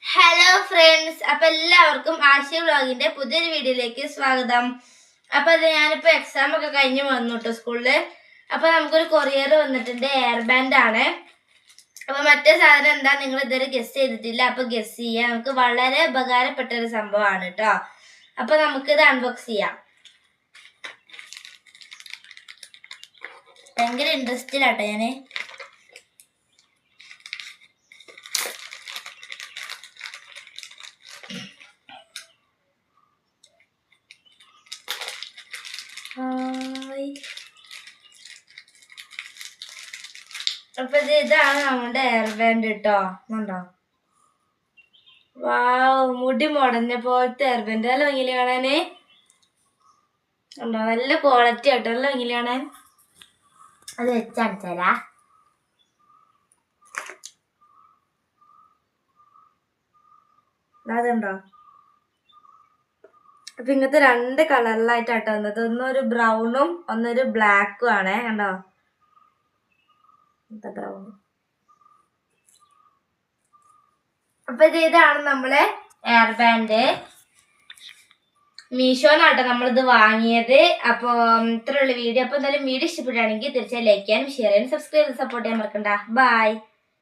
Hello friends, അപ്പൊ എല്ലാവർക്കും ആശയ വ്ളോഗിന്റെ പുതിയൊരു വീഡിയോയിലേക്ക് സ്വാഗതം. അപ്പൊ അത് ഞാനിപ്പോ എക്സാം ഒക്കെ കഴിഞ്ഞ് വന്നു കേട്ടോ സ്കൂളില്. അപ്പൊ നമുക്കൊരു കൊറിയർ വന്നിട്ടുണ്ട്, എയർ ബാൻഡ് ആണ്. അപ്പൊ മറ്റേ സാധനം എന്താ നിങ്ങൾ ഇതുവരെ ഗസ് ചെയ്തിട്ടില്ല, അപ്പൊ ഗസ് ചെയ്യാം. നമുക്ക് വളരെ ഉപകാരപ്പെട്ട ഒരു സംഭവമാണ് കേട്ടോ. അപ്പൊ നമുക്കിത് അൺബോക്സ് ചെയ്യാം. ഭയങ്കര ഇൻട്രസ്റ്റിലാട്ടോ ഞാന്. അപ്പൊ ഇതാണ് നമ്മുടെ എയർ ബാൻഡ് കേട്ടോ. കണ്ടോ? വാവ്, മുടി മുടഞ്ഞ പോലത്തെ എയർ ബാൻഡ്. നല്ല ഭംഗിയില് കാണാന്. കണ്ടോ? നല്ല ക്വാളിറ്റി ആട്ടോ, നല്ല ഭംഗിയില് കാണാൻ. അത് വെച്ചടിച്ചാലാ അതുണ്ടോ? അപ്പൊ ഇങ്ങനത്തെ രണ്ട് കളറിലായിട്ടാട്ടോ വന്നത്. ഒന്നൊരു ബ്രൗണും ഒന്നൊരു ബ്ലാക്കും ആണേ. കണ്ടോ? ബ്രൗൺ. അപ്പൊ ഇതാണ് നമ്മളെ എയർ ബാൻഡ്. മീഷോന്നാട്ടോ നമ്മളിത് വാങ്ങിയത്. അപ്പൊ ഇത്രയുള്ള വീഡിയോ. അപ്പൊ എന്തായാലും വീഡിയോ ഇഷ്ടപ്പെടുകയാണെങ്കിൽ തീർച്ചയായും ലൈക്ക് ചെയ്യാനും ഷെയർ ചെയ്യാനും സബ്സ്ക്രൈബ് ചെയ്ത് സപ്പോർട്ട് ചെയ്യാൻ മറക്കണ്ട. ബൈ.